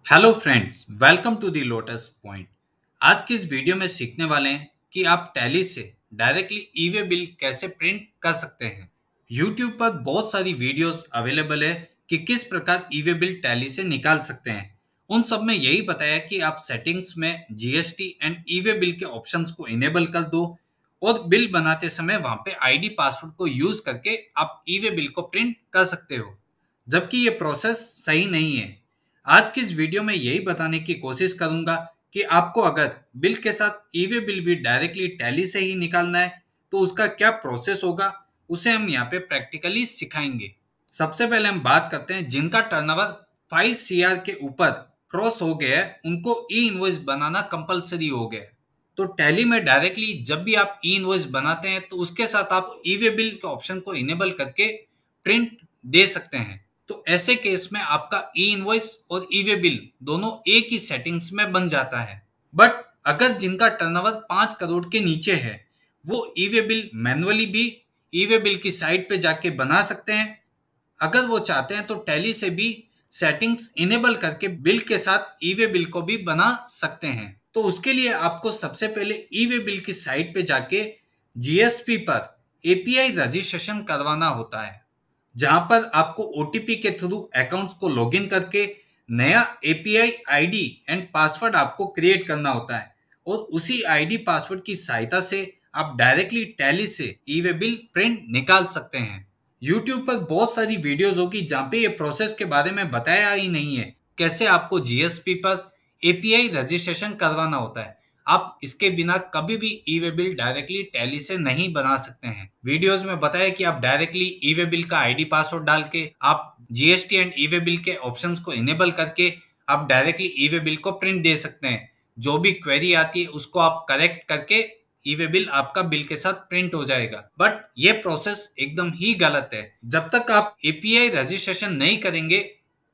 Hello friends, welcome to the Lotus Point. आज की इस वीडियो में सीखने वाले हैं कि आप टैली से डायरेक्टली ई वे बिल कैसे प्रिंट कर सकते हैं। यूट्यूब पर बहुत सारी वीडियोस अवेलेबल है कि किस प्रकार ई वे बिल टैली से निकाल सकते हैं। उन सब में यही बताया कि आप सेटिंग्स में GST and E way bill के ऑप्शंस को इनेबल कर दो और बिल बनाते समय वहां पे आईडी पासवर्ड को यूज करके आप ई वे बिल को प्रिंट कर सकते हो, जबकि ये प्रोसेस सही नहीं है। आज की इस वीडियो में यही बताने की कोशिश करूंगा कि आपको अगर बिल के साथ ई वे बिल भी डायरेक्टली टैली से ही निकालना है तो उसका क्या प्रोसेस होगा, उसे हम यहाँ पे प्रैक्टिकली सिखाएंगे। सबसे पहले हम बात करते हैं जिनका टर्नओवर 5 CR के ऊपर क्रॉस हो गया है, उनको ई इनवॉइस बनाना कंपलसरी हो गया है। तो टैली में डायरेक्टली जब भी आप ई इनवॉइस बनाते हैं तो उसके साथ आप ई वे बिल के ऑप्शन को इनेबल करके प्रिंट दे सकते हैं। तो ऐसे केस में आपका ई इनवॉइस और ई वे बिल दोनों एक ही सेटिंग्स में बन जाता है। बट अगर जिनका टर्नओवर 5 करोड़ के नीचे है वो ई वे बिल मैनुअली भी ई वे बिल की साइट पे जाके बना सकते हैं। अगर वो चाहते हैं तो टैली से भी सेटिंग्स इनेबल करके बिल के साथ ई वे बिल को भी बना सकते हैं। तो उसके लिए आपको सबसे पहले ई वे बिल की साइट पे जाके जीएसपी पर एपीआई रजिस्ट्रेशन करवाना होता है, जहां पर आपको ओटीपी के थ्रू अकाउंट्स को लॉगिन करके नया एपीआई आईडी एंड पासवर्ड आपको क्रिएट करना होता है और उसी आईडी पासवर्ड की सहायता से आप डायरेक्टली टैली से ई वे बिल प्रिंट निकाल सकते हैं। यूट्यूब पर बहुत सारी वीडियोस होगी जहां पे ये प्रोसेस के बारे में बताया ही नहीं है, कैसे आपको जीएसपी पर एपीआई रजिस्ट्रेशन करवाना होता है। आप इसके बिना कभी भी ई वे बिल डायरेक्टली टैली से नहीं बना सकते हैं। वीडियोस में बताया कि आप डायरेक्टली ई वे बिल का आईडी पासवर्ड डाल के आप GST and E way bill के ऑप्शंस को इनेबल करके आप डायरेक्टली ई वे बिल को प्रिंट दे सकते हैं। जो भी क्वेरी आती है उसको आप करेक्ट करके ई वे बिल आपका बिल के साथ प्रिंट हो जाएगा। बट ये प्रोसेस एकदम ही गलत है। जब तक आप एपीआई रजिस्ट्रेशन नहीं करेंगे,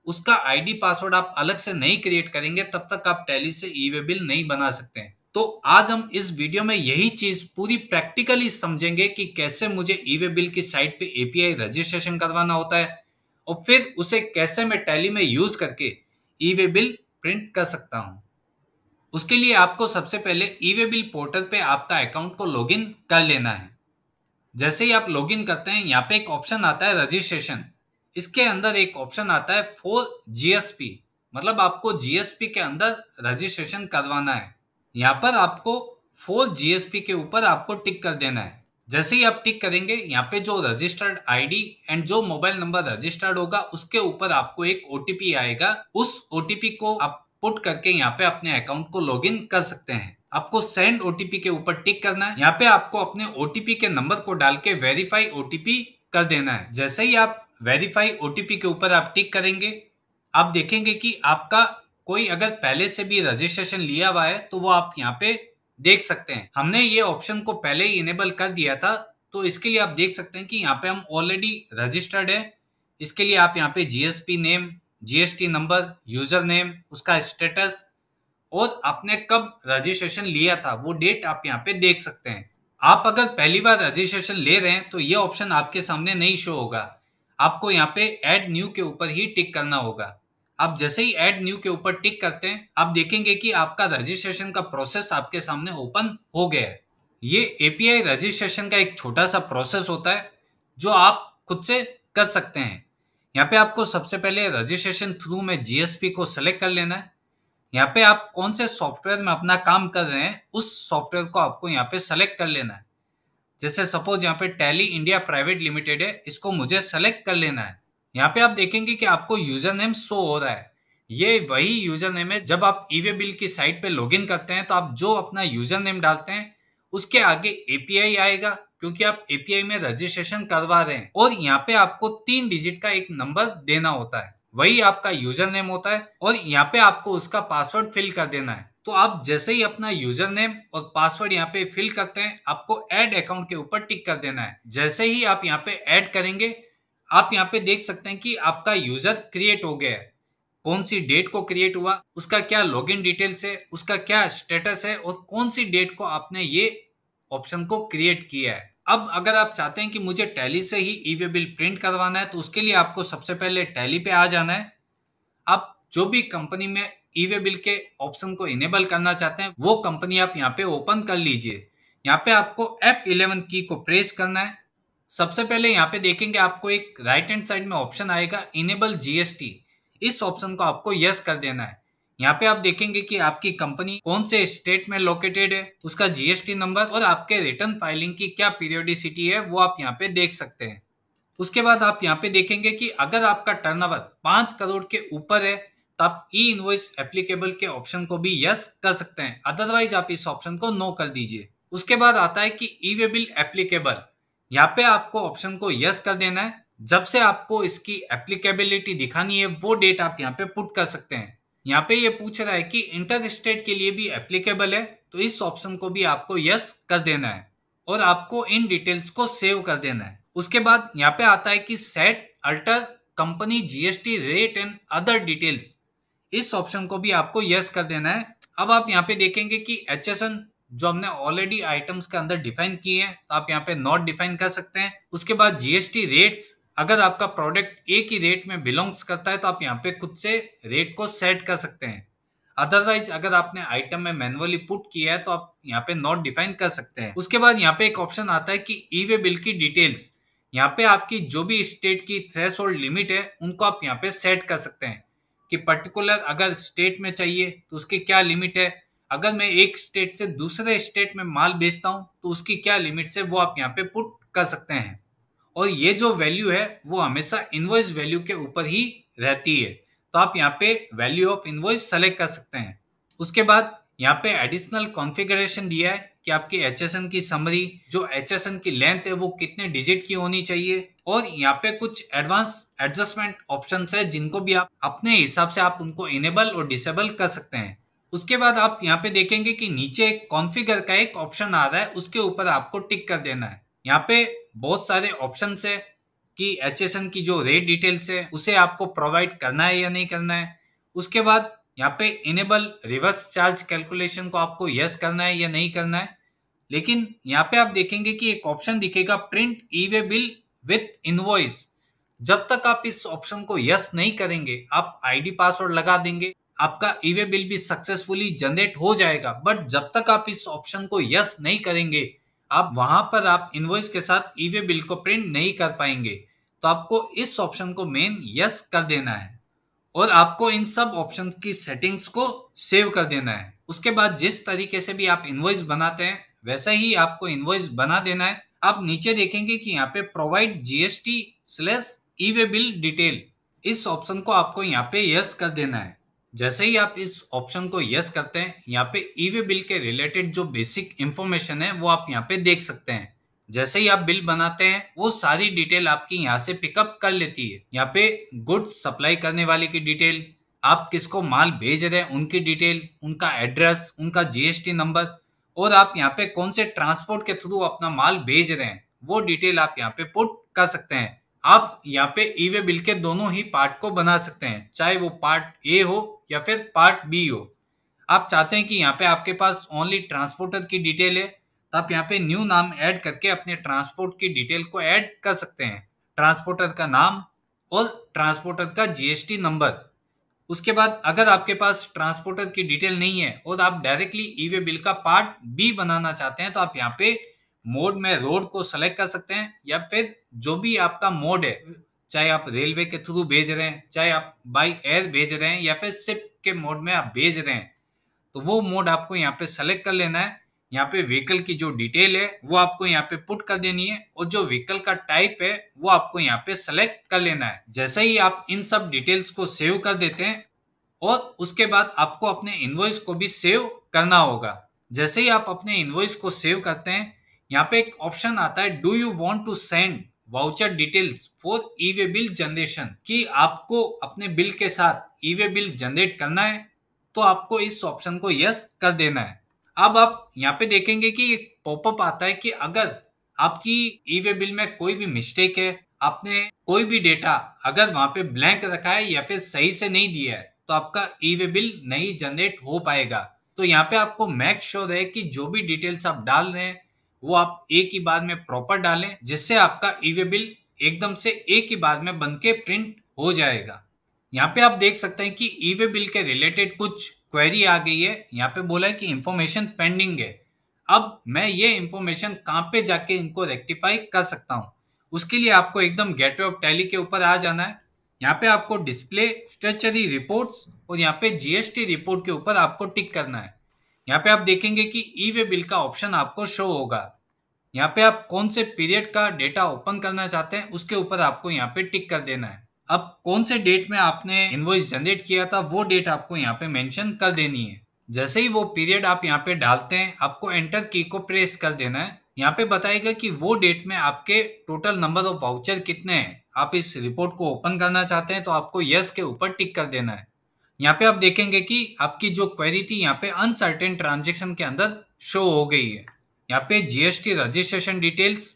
उसका आईडी पासवर्ड आप अलग से नहीं क्रिएट करेंगे, तब तक आप टैली से ई वे बिल नहीं बना सकते हैं। तो आज हम इस वीडियो में यही चीज पूरी प्रैक्टिकली समझेंगे कि कैसे मुझे ई वे बिल की साइट पे एपीआई रजिस्ट्रेशन करवाना होता है और फिर उसे कैसे मैं टैली में यूज करके ई वे बिल प्रिंट कर सकता हूं। उसके लिए आपको सबसे पहले ई वे बिल पोर्टल पे आपका अकाउंट को लॉगिन कर लेना है। जैसे ही आप लॉगिन करते हैं, यहाँ पे एक ऑप्शन आता है रजिस्ट्रेशन। इसके अंदर एक ऑप्शन आता है फॉर जीएसपी, मतलब आपको जीएसपी के अंदर रजिस्ट्रेशन करवाना है। यहाँ पर आपको फॉर जीएसपी के ऊपर आपको टिक कर देना है। जैसे ही आप टिक करेंगे, यहाँ पे जो रजिस्टर्ड आईडी एंड जो मोबाइल नंबर रजिस्टर्ड होगा उसके ऊपर आपको एक ओटीपी आएगा। उस ओटीपी को आप पुट करके यहाँ पे अपने अकाउंट को लॉगिन कर सकते हैं। आपको सेंड ओटीपी के ऊपर टिक करना है। यहाँ पे आपको अपने ओटीपी के नंबर को डाल के वेरीफाई ओटीपी कर देना है। जैसे ही आप वेरीफाई ओटीपी के ऊपर आप टिक करेंगे, आप देखेंगे कि आपका कोई अगर पहले से भी रजिस्ट्रेशन लिया हुआ है तो वो आप यहाँ पे देख सकते हैं। हमने ये ऑप्शन को पहले ही इनेबल कर दिया था, तो इसके लिए आप देख सकते हैं कि यहाँ पे हम ऑलरेडी रजिस्टर्ड है। इसके लिए आप यहाँ पे GSP name, GST number, user name, उसका स्टेटस और आपने कब रजिस्ट्रेशन लिया था वो डेट आप यहाँ पे देख सकते हैं। आप अगर पहली बार रजिस्ट्रेशन ले रहे हैं तो ये ऑप्शन आपके सामने नहीं शो होगा। आपको यहाँ पे ऐड न्यू के ऊपर ही टिक करना होगा। आप जैसे ही ऐड न्यू के ऊपर टिक करते हैं, आप देखेंगे कि आपका रजिस्ट्रेशन का प्रोसेस आपके सामने ओपन हो गया है। ये एपीआई रजिस्ट्रेशन का एक छोटा सा प्रोसेस होता है जो आप खुद से कर सकते हैं। यहाँ पे आपको सबसे पहले रजिस्ट्रेशन थ्रू में जीएसपी को सेलेक्ट कर लेना है। यहाँ पे आप कौन से सॉफ्टवेयर में अपना काम कर रहे हैं उस सॉफ्टवेयर को आपको यहाँ पे सेलेक्ट कर लेना है। जैसे सपोज यहाँ पे टैली इंडिया प्राइवेट लिमिटेड है, इसको मुझे सेलेक्ट कर लेना है। यहाँ पे आप देखेंगे कि आपको यूजर नेम शो हो रहा है। ये वही यूजर नेम है। जब आप ई वे बिल की साइट पे लॉगिन करते हैं तो आप जो अपना यूजर नेम डालते हैं उसके आगे एपीआई आएगा, क्योंकि आप एपीआई में रजिस्ट्रेशन करवा रहे हैं। और यहाँ पे आपको 3 डिजिट का एक नंबर देना होता है, वही आपका यूजर नेम होता है और यहाँ पे आपको उसका पासवर्ड फिल कर देना है। तो आप जैसे ही अपना यूजर नेम और पासवर्ड यहाँ पे फिल करते हैं, आपको ऐड अकाउंट के ऊपर टिक कर देना है। जैसे ही आप यहाँ पे ऐड करेंगे, आप यहाँ पे देख सकते हैं कि आपका यूजर क्रिएट हो गया है। कौन सी डेट को क्रिएट हुआ, उसका क्या लॉगिन डिटेल्स है, उसका क्या स्टेटस है और कौन सी डेट को आपने ये ऑप्शन को क्रिएट किया है। अब अगर आप चाहते हैं कि मुझे टैली से ही ई वे बिल प्रिंट करवाना है, तो उसके लिए आपको सबसे पहले टैली पे आ जाना है। आप जो भी कंपनी में ई वे बिल के ऑप्शन को इनेबल करना चाहते हैं वो कंपनी आप यहाँ पे ओपन कर लीजिए। यहाँ पे आपको F11 की को प्रेस करना है। सबसे पहले यहाँ पे देखेंगे आपको एक राइट हैंड साइड में ऑप्शन आएगा इनेबल जीएसटी। इस ऑप्शन को आपको यस कर देना है। यहाँ पे आप देखेंगे कि आपकी कंपनी कौन से स्टेट में लोकेटेड है, उसका जीएसटी नंबर और आपके रिटर्न फाइलिंग की क्या पीरियोडिसिटी है वो आप यहाँ पे देख सकते हैं। उसके बाद आप यहाँ पे देखेंगे कि अगर आपका टर्नओवर 5 करोड़ के ऊपर है तो आप ई इनवॉइस एप्लीकेबल के ऑप्शन को भी यस कर सकते हैं, अदरवाइज आप इस ऑप्शन को नो कर दीजिए। उसके बाद आता है कि ई वे बिल एप्लीकेबल। यहाँ पे आपको ऑप्शन को यस कर देना है। जब से आपको इसकी एप्लीकेबिलिटी दिखानी है वो डेट आप यहाँ पे पुट कर सकते हैं। यहाँ पे ये पूछ रहा है कि इंटर स्टेट के लिए भी एप्लीकेबल है तो इस ऑप्शन को भी आपको यस कर देना है और आपको इन डिटेल्स को सेव कर देना है। उसके बाद यहाँ पे आता है कि set alter company GST rate and other details. इस ऑप्शन को भी आपको यस कर देना है। अब आप यहाँ पे देखेंगे कि एचएसएन जो हमने ऑलरेडी आइटम्स के अंदर डिफाइन किए हैं तो आप यहाँ पे नॉट डिफाइन कर सकते हैं। उसके बाद जीएसटी रेट्स, अगर आपका प्रोडक्ट एक ही रेट में बिलोंग्स करता है तो आप यहाँ पे खुद से रेट को सेट कर सकते हैं। अदरवाइज अगर आपने आइटम में मैनुअली पुट किया है तो आप यहाँ पे नॉट डिफाइन कर सकते हैं। उसके बाद यहाँ पे एक ऑप्शन आता है कि ई वे बिल की डिटेल्स। यहाँ पे आपकी जो भी स्टेट की थ्रेशोल्ड लिमिट है उनको आप यहाँ पे सेट कर सकते हैं कि पर्टिकुलर अगर स्टेट में चाहिए तो उसकी क्या लिमिट है, अगर मैं एक स्टेट से दूसरे स्टेट में माल बेचता हूँ तो उसकी क्या लिमिट है वो आप यहाँ पे पुट कर सकते हैं। और ये जो वैल्यू है वो हमेशा इनवॉइस वैल्यू के ऊपर ही रहती है तो आप यहाँ पे वैल्यू ऑफ इनवॉइस सेलेक्ट कर सकते हैं। उसके बाद यहाँ पे एडिशनल कॉन्फ़िगरेशन दिया है कि आपकी एचएसएन की समरी, जो एचएसएन की लेंथ है वो कितने डिजिट की होनी चाहिए और यहाँ पे कुछ एडवांस एडजस्टमेंट ऑप्शंस है जिनको भी आप अपने हिसाब से आप उनको इनेबल और डिसेबल कर सकते हैं। उसके बाद आप यहाँ पे देखेंगे कि नीचे कॉन्फ़िगर का एक ऑप्शन आ रहा है, उसके ऊपर आपको टिक कर देना है। यहाँ पे बहुत सारे ऑप्शन है कि एचएसएन की जो रेट डिटेल्स है उसे आपको प्रोवाइड करना है या नहीं करना है। उसके बाद यहाँ पे इनेबल रिवर्स चार्ज कैलकुलेशन को आपको यस करना है या नहीं करना है। लेकिन यहाँ पे आप देखेंगे कि एक ऑप्शन दिखेगा print E way bill with invoice. जब तक आप इस ऑप्शन को यस नहीं करेंगे, आप आईडी पासवर्ड लगा देंगे, आपका ई वे बिल भी सक्सेसफुली जनरेट हो जाएगा, बट जब तक आप इस ऑप्शन को यस नहीं करेंगे आप वहां पर आप इनवॉइस के साथ ई वे बिल को प्रिंट नहीं कर पाएंगे। तो आपको इस ऑप्शन को मेन यस कर देना है और आपको इन सब ऑप्शन की सेटिंग्स को सेव कर देना है। उसके बाद जिस तरीके से भी आप इनवॉइस बनाते हैं वैसा ही आपको इनवॉइस बना देना है। आप नीचे देखेंगे कि यहाँ पे provide GST slash E way bill detail, इस ऑप्शन को आपको यहाँ पे यस कर देना है। जैसे ही आप इस ऑप्शन को यस करते हैं यहाँ पे ई वे बिल के रिलेटेड जो बेसिक इंफॉर्मेशन है वो आप यहाँ पे देख सकते हैं। जैसे ही आप बिल बनाते हैं वो सारी डिटेल आपकी यहाँ से पिकअप कर लेती है। यहाँ पे गुड्स सप्लाई करने वाले की डिटेल, आप किसको माल भेज रहे हैं उनकी डिटेल, उनका एड्रेस, उनका जीएसटी नंबर और आप यहाँ पे कौन से ट्रांसपोर्ट के थ्रू अपना माल भेज रहे हैं वो डिटेल आप यहाँ पे पुट कर सकते हैं। आप यहाँ पे ई वे बिल के दोनों ही पार्ट को बना सकते हैं, चाहे वो पार्ट ए हो या फिर पार्ट बी हो। आप चाहते हैं कि यहाँ पे आपके पास ओनली ट्रांसपोर्टर की डिटेल है तो आप यहाँ पे न्यू नाम ऐड करके अपने ट्रांसपोर्ट की डिटेल को ऐड कर सकते हैं, ट्रांसपोर्टर का नाम और ट्रांसपोर्टर का जीएसटी नंबर। उसके बाद अगर आपके पास ट्रांसपोर्टर की डिटेल नहीं है और आप डायरेक्टली ई वे बिल का पार्ट बी बनाना चाहते हैं तो आप यहाँ पे मोड में रोड को सेलेक्ट कर सकते हैं या फिर जो भी आपका मोड है, चाहे आप रेलवे के थ्रू भेज रहे हैं, चाहे आप बाई एयर भेज रहे हैं या फिर शिप के मोड में आप भेज रहे हैं तो वो मोड आपको यहाँ पे सेलेक्ट कर लेना है। यहाँ पे व्हीकल की जो डिटेल है वो आपको यहाँ पे पुट कर देनी है और जो व्हीकल का टाइप है वो आपको यहाँ पे सेलेक्ट कर लेना है। जैसे ही आप इन सब डिटेल्स को सेव कर देते हैं और उसके बाद आपको अपने इनवॉइस को भी सेव करना होगा। जैसे ही आप अपने इनवॉइस को सेव करते हैं यहाँ पे एक ऑप्शन आता है do you want to send voucher details for e way bill generation, कि आपको अपने बिल के साथ ई वे बिल जनरेट करना है तो आपको इस ऑप्शन को यस कर देना है। अब आप यहाँ पे देखेंगे कि एक पॉपअप आता है कि अगर आपकी ई वे बिल में कोई भी मिस्टेक है, आपने कोई भी डेटा अगर वहां पे ब्लैंक रखा है या फिर सही से नहीं दिया है तो आपका ई वे बिल नहीं जनरेट हो पाएगा। तो यहाँ पे आपको मेक श्योर है कि जो भी डिटेल्स आप डाल रहे हैं वो आप एक ही बार में प्रॉपर डालें, जिससे आपका ई वे बिल एकदम से एक ही बार में बन के प्रिंट हो जाएगा। यहाँ पे आप देख सकते हैं कि ई वे बिल के रिलेटेड कुछ क्वेरी आ गई है। यहाँ पे बोला है कि इंफॉर्मेशन पेंडिंग है। अब मैं ये इंफॉर्मेशन कहाँ पे जाके इनको रेक्टिफाई कर सकता हूँ, उसके लिए आपको एकदम गेटवे ऑफ टैली के ऊपर आ जाना है। यहाँ पे आपको डिस्प्ले स्टेचुटरी रिपोर्ट्स और यहाँ पे जीएसटी रिपोर्ट के ऊपर आपको टिक करना है। यहाँ पे आप देखेंगे कि ई वे बिल का ऑप्शन आपको शो होगा। यहाँ पे आप कौन से पीरियड का डेटा ओपन करना चाहते हैं उसके ऊपर आपको यहाँ पे टिक कर देना है। अब कौन से डेट में आपने इनवॉइस जनरेट किया था वो डेट आपको यहाँ पे मेंशन कर देनी है। जैसे ही वो पीरियड आप यहाँ पे डालते हैं आपको एंटर की को प्रेस कर देना है। यहाँ पे बताएगा कि वो डेट में आपके टोटल नंबर ऑफ वाउचर कितने हैं। आप इस रिपोर्ट को ओपन करना चाहते हैं तो आपको यस के ऊपर टिक कर देना है। यहाँ पे आप देखेंगे कि आपकी जो क्वेरी थी यहाँ पे अनसर्टेन ट्रांजेक्शन के अंदर शो हो गई है। यहाँ पे GST registration details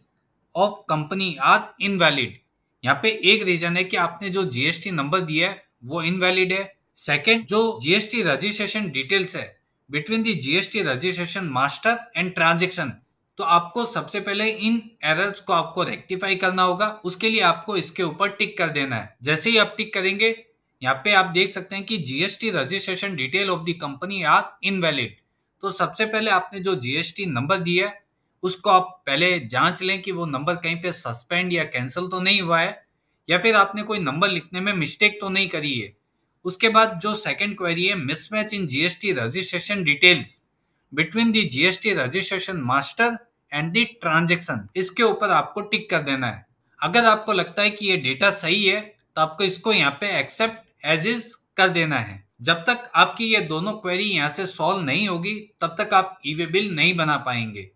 of company are invalid. यहाँ पे एक रीजन है कि आपने जो जीएसटी नंबर दिया है वो इनवैलिड है। सेकंड, जो जीएसटी रजिस्ट्रेशन डिटेल्स है between the GST registration master and transaction, तो आपको सबसे पहले इन एरर्स को आपको रेक्टिफाई करना होगा। उसके लिए आपको इसके ऊपर टिक कर देना है। जैसे ही आप टिक करेंगे यहाँ पे आप देख सकते हैं कि GST registration detail of the company are invalid. तो सबसे पहले आपने जो जीएसटी नंबर दिया है उसको आप पहले जांच लें कि वो नंबर कहीं पे सस्पेंड या कैंसिल तो नहीं हुआ है या फिर आपने कोई नंबर लिखने में मिस्टेक तो नहीं करी है। उसके बाद जो सेकंड क्वेरी है, mismatch in GST registration details between the GST registration master and the transaction, इसके ऊपर आपको टिक कर देना है। अगर आपको लगता है कि ये डेटा सही है तो आपको इसको यहाँ पे एक्सेप्ट एज इज कर देना है। जब तक आपकी ये दोनों क्वेरी यहाँ से सॉल्व नहीं होगी तब तक आप ई वे बिल नहीं बना पाएंगे।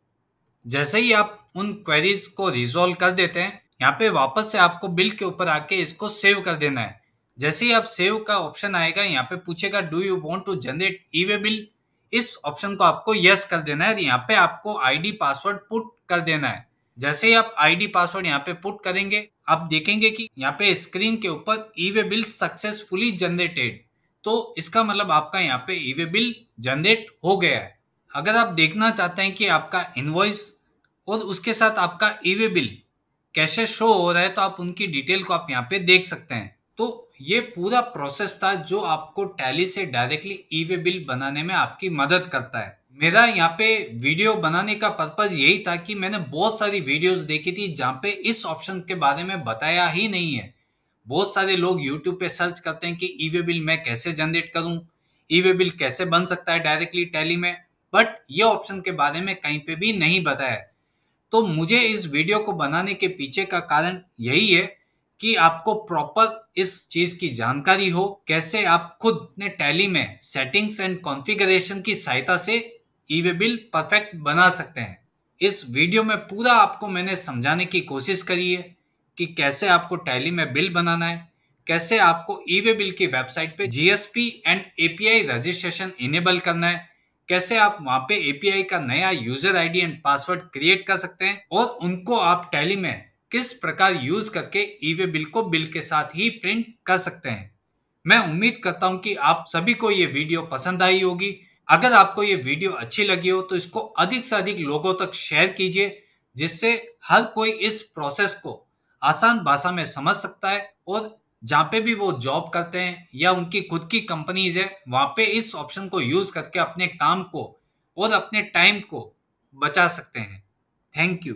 जैसे ही आप उन क्वेरीज को रिजॉल्व कर देते हैं यहाँ पे वापस से आपको बिल के ऊपर आके इसको सेव कर देना है। जैसे ही आप सेव का ऑप्शन आएगा यहाँ पे पूछेगा do you want to generate e way bill, इस ऑप्शन को आपको यस कर देना है। यहाँ पे आपको आईडी पासवर्ड पुट कर देना है। जैसे ही आप आईडी पासवर्ड यहाँ पे पुट करेंगे आप देखेंगे कि यहाँ पे स्क्रीन के ऊपर ई वे बिल सक्सेसफुली जनरेटेड, तो इसका मतलब आपका यहाँ पे ई वे बिल जनरेट हो गया है। अगर आप देखना चाहते हैं कि आपका इनवॉइस और उसके साथ आपका ई वे बिल कैसे शो हो रहा है तो आप उनकी डिटेल को आप यहाँ पे देख सकते हैं। तो ये पूरा प्रोसेस था जो आपको टैली से डायरेक्टली ई वे बिल बनाने में आपकी मदद करता है। मेरा यहाँ पे वीडियो बनाने का पर्पज यही था कि मैंने बहुत सारी वीडियोस देखी थी जहाँ पे इस ऑप्शन के बारे में बताया ही नहीं है। बहुत सारे लोग यूट्यूब पे सर्च करते हैं कि ई वे बिल मैं कैसे जनरेट करूं, ई वे बिल कैसे बन सकता है डायरेक्टली टैली में, बट ये ऑप्शन के बारे में कहीं पे भी नहीं बताया। तो मुझे इस वीडियो को बनाने के पीछे का कारण यही है कि आपको प्रॉपर इस चीज की जानकारी हो, कैसे आप खुद अपने टैली में सेटिंग्स एंड कॉन्फ़िगरेशन की सहायता से ई वे बिल परफेक्ट बना सकते हैं। इस वीडियो में पूरा आपको मैंने समझाने की कोशिश करी है कि कैसे आपको टैली में बिल बनाना है, कैसे आपको ई वे बिल की वेबसाइट पे GSP and API registration enable करना है, कैसे आप वहां पे एपीआई का नया user ID and password create कर सकते हैं और उनको आप टैली में किस प्रकार यूज करके ई वे बिल को बिल के साथ ही प्रिंट कर सकते हैं। मैं उम्मीद करता हूं कि आप सभी को ये वीडियो पसंद आई होगी। अगर आपको ये वीडियो अच्छी लगी हो तो इसको अधिक से अधिक लोगों तक शेयर कीजिए, जिससे हर कोई इस प्रोसेस को आसान भाषा में समझ सकता है और जहाँ पे भी वो जॉब करते हैं या उनकी खुद की कंपनीज है वहां पे इस ऑप्शन को यूज करके अपने काम को और अपने टाइम को बचा सकते हैं। Thank you.